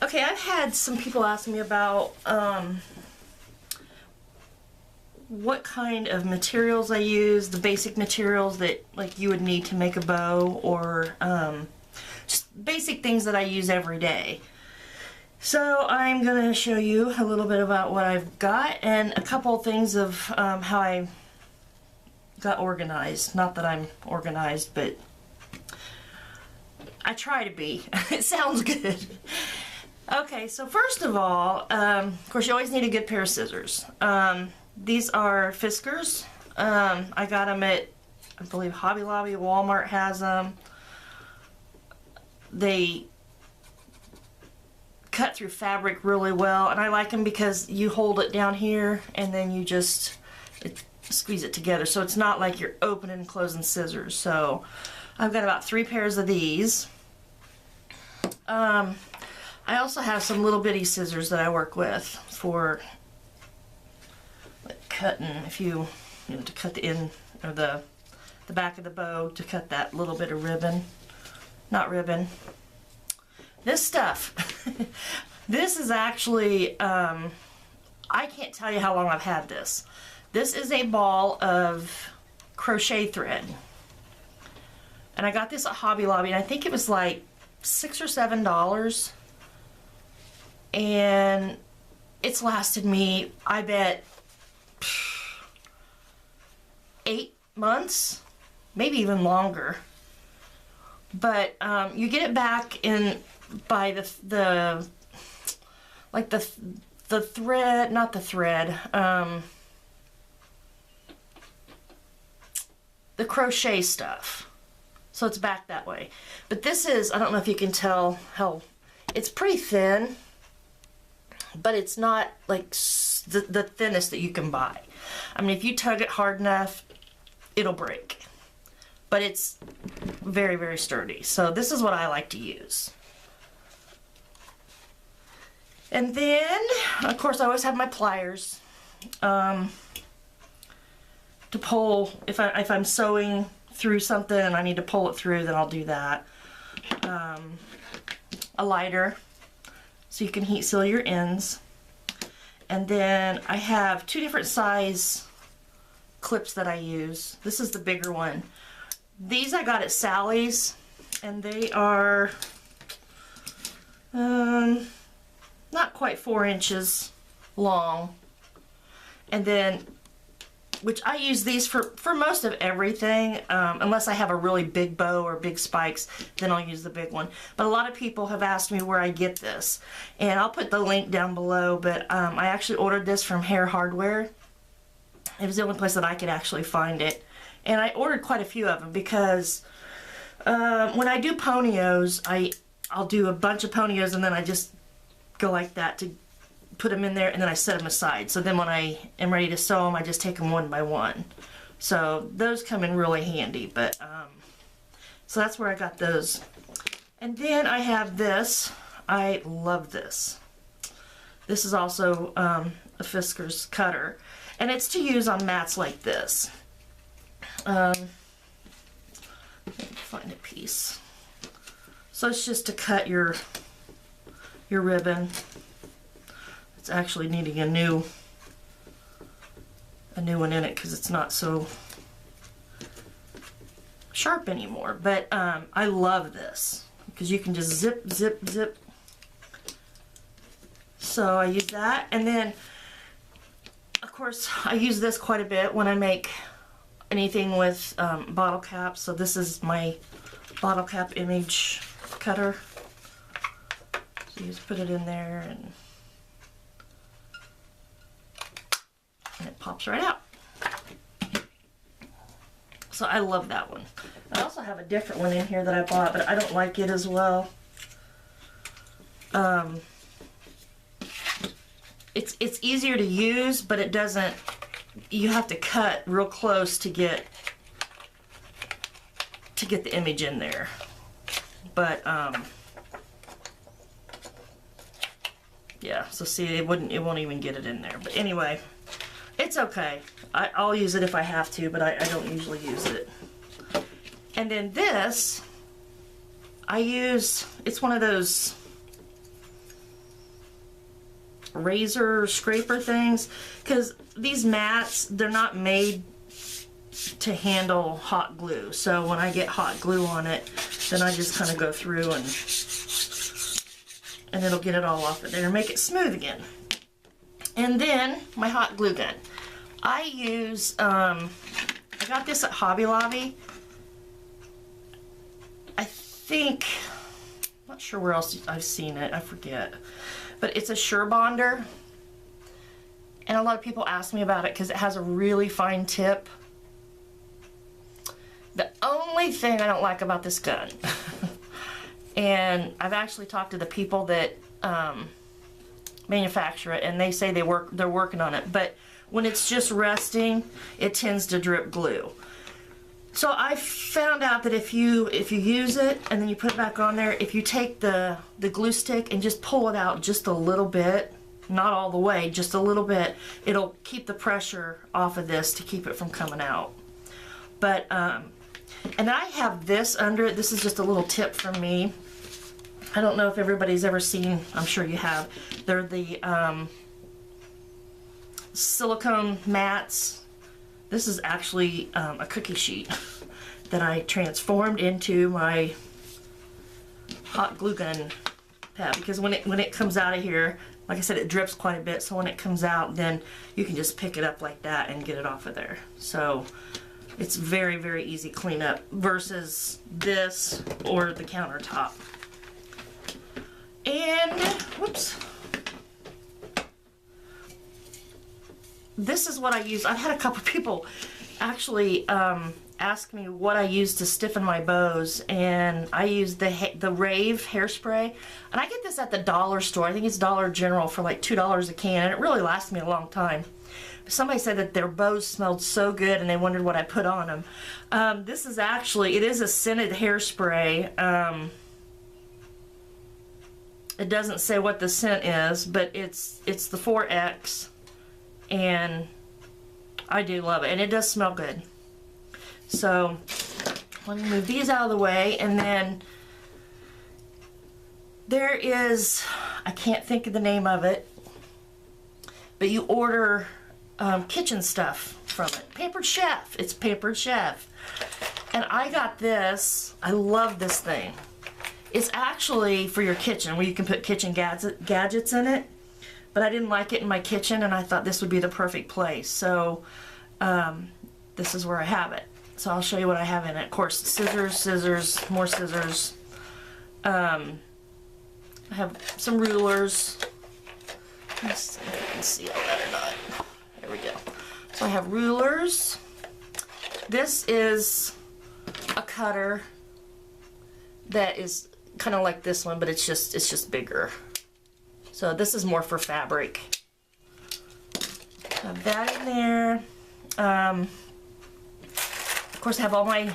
Okay, I've had some people ask me about what kind of materials I use, the basic materials that like you would need to make a bow, or just basic things that I use every day. So I'm going to show you a little bit about what I've got and a couple of things of how I got organized. Not that I'm organized, but I try to be. It sounds good. Okay, so first of all, of course you always need a good pair of scissors. These are Fiskars. I got them at, I believe, Hobby Lobby. Walmart has them. They cut through fabric really well, and I like them because you hold it down here and then you just squeeze it together, so it's not like you're opening and closing scissors. So I've got about 3 pairs of these. I also have some little bitty scissors that I work with for like cutting, if you know, to cut the end or the back of the bow, to cut that little bit of ribbon. Not ribbon. This stuff. This is actually, I can't tell you how long I've had this. This is a ball of crochet thread. And I got this at Hobby Lobby, and I think it was like $6 or $7. And it's lasted me, I bet, 8 months, maybe even longer. But you get it back in by the thread, not the thread, the crochet stuff. So it's back that way. But this is, I don't know if you can tell how, it's pretty thin, but it's not like the thinnest that you can buy. I mean, if you tug it hard enough, it'll break. But it's very, very sturdy. So this is what I like to use. And then, of course, I always have my pliers to pull. If I'm sewing through something and I need to pull it through, then I'll do that. A lighter, so you can heat seal your ends. And then I have 2 different size clips that I use. This is the bigger one. These I got at Sally's, and they are not quite 4 inches long. And then, which I use these for most of everything, unless I have a really big bow or big spikes, then I'll use the big one. But a lot of people have asked me where I get this, and I'll put the link down below, but I actually ordered this from Hare Hardware. It was the only place that I could actually find it. And I ordered quite a few of them because when I do ponios, I'll do a bunch of ponios and then I just go like that to put them in there, and then I set them aside. So then when I am ready to sew them, I just take them one by one. So those come in really handy. But so that's where I got those. And then I have this. I love this. This is also a Fiskars cutter, and it's to use on mats like this. Let me find a piece. So it's just to cut your ribbon. It's actually needing a new one in it because it's not so sharp anymore. But I love this because you can just zip, zip, zip. So I use that, and then of course I use this quite a bit when I make anything with bottle caps. So this is my bottle cap image cutter. So you just put it in there and it pops right out. So I love that one. I also have a different one in here that I bought, but I don't like it as well. It's easier to use, but it doesn't, you have to cut real close to get the image in there. But yeah, so see, it won't even get it in there. But anyway, it's okay. I'll use it if I have to, but I don't usually use it. And then this, I use, it's one of those razor scraper things, because these mats, they're not made to handle hot glue. So when I get hot glue on it, then I just kind of go through and it'll get it all off of there and make it smooth again. And then my hot glue gun. I use, I got this at Hobby Lobby. I think, I'm not sure where else I've seen it, I forget. But it's a SureBonder. And a lot of people ask me about it because it has a really fine tip. The only thing I don't like about this gun, and I've actually talked to the people that manufacture it, and they say they're working on it, but when it's just resting, it tends to drip glue. So I found out that if you use it and then you put it back on there, if you take the glue stick and just pull it out just a little bit, not all the way, just a little bit, it'll keep the pressure off of this to keep it from coming out. But and I have this under it. This is just a little tip from me. I don't know if everybody's ever seen, I'm sure you have. They're the silicone mats. This is actually a cookie sheet that I transformed into my hot glue gun pad, because when it comes out of here, like I said, it drips quite a bit, so when it comes out, then you can just pick it up like that and get it off of there. So it's very, very easy cleanup versus this or the countertop. And, whoops. This is what I use. I've had a couple people actually ask me what I use to stiffen my bows, and I use the Rave hairspray, and I get this at the dollar store. I think it's Dollar General for like $2 a can, and it really lasts me a long time. Somebody said that their bows smelled so good and they wondered what I put on them. This is actually, it is a scented hairspray. It doesn't say what the scent is, but it's the 4X, and I do love it, and it does smell good. So let me move these out of the way, and then there is, I can't think of the name of it, but you order kitchen stuff from it. Papered Chef. It's Papered Chef. And I got this. I love this thing. It's actually for your kitchen, where you can put kitchen gadgets in it. But I didn't like it in my kitchen, and I thought this would be the perfect place. So this is where I have it. So I'll show you what I have in it. Of course, scissors, more scissors. I have some rulers. Let's see if you can see all that or not. There we go. So I have rulers. This is a cutter that is kind of like this one, but it's just bigger. So this is more for fabric. Have that in there. Of course, I have all my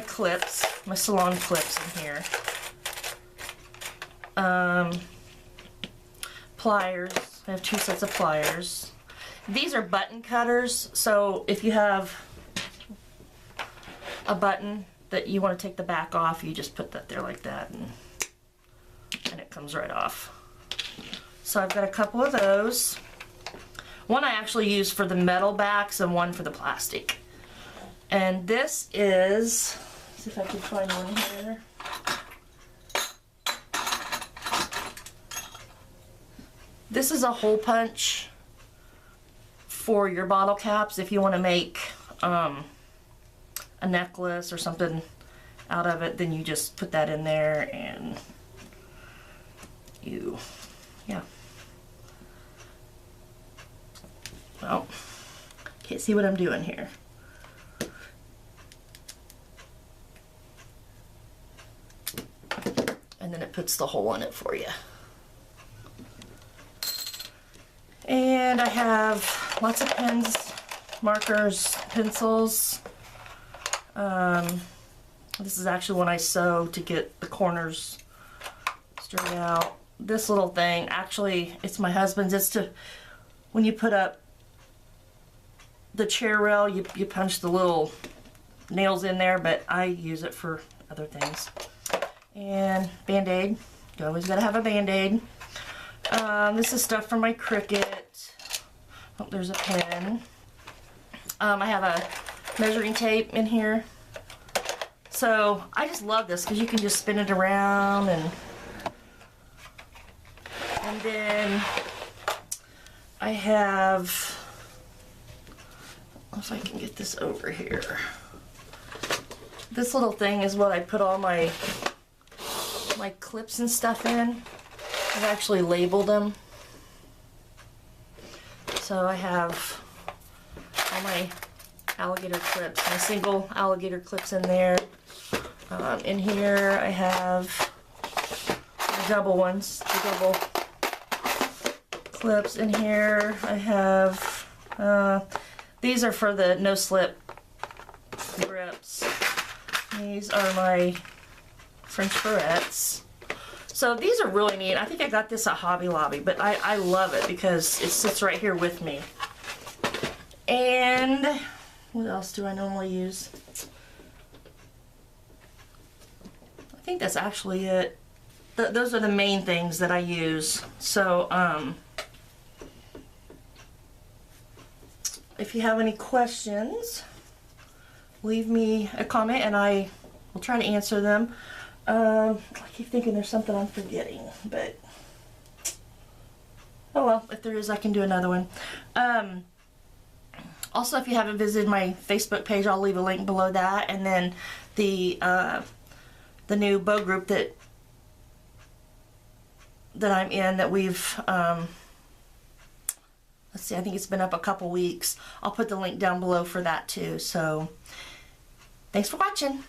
clips, my salon clips in here. Pliers. I have 2 sets of pliers. These are button cutters, so if you have a button that you want to take the back off, you just put that there like that, and it comes right off. So I've got a couple of those. One I actually use for the metal backs and one for the plastic. And this is, let's see if I can find one here. This is a hole punch for your bottle caps. If you want to make a necklace or something out of it, then you just put that in there and yeah. Well, can't see what I'm doing here. And then it puts the hole in it for you. And I have lots of pens, markers, pencils. This is actually when I sew to get the corners straight out. This little thing, actually, it's my husband's. It's to, when you put up the chair rail, you punch the little nails in there, but I use it for other things. And Band-Aid. You always gotta have a Band-Aid. This is stuff from my Cricut. Oh, there's a pen. I have a measuring tape in here. So I just love this because you can just spin it around, and then I have, if I can get this over here. This little thing is what I put all my clips and stuff in. I've actually labeled them. So I have all my alligator clips, my single alligator clips in there. In here I have the double ones, the double clips in here. I have, these are for the no slip grips. These are my French barrettes. So these are really neat. I think I got this at Hobby Lobby, but I love it because it sits right here with me. And what else do I normally use? I think that's actually it. Those are the main things that I use. So if you have any questions, leave me a comment and I will try to answer them. I keep thinking there's something I'm forgetting, but oh well, if there is, I can do another one. Also, if you haven't visited my Facebook page, I'll leave a link below that, and then the new bow group that I'm in, that we've let's see, I think it's been up a couple weeks. I'll put the link down below for that too. So thanks for watching.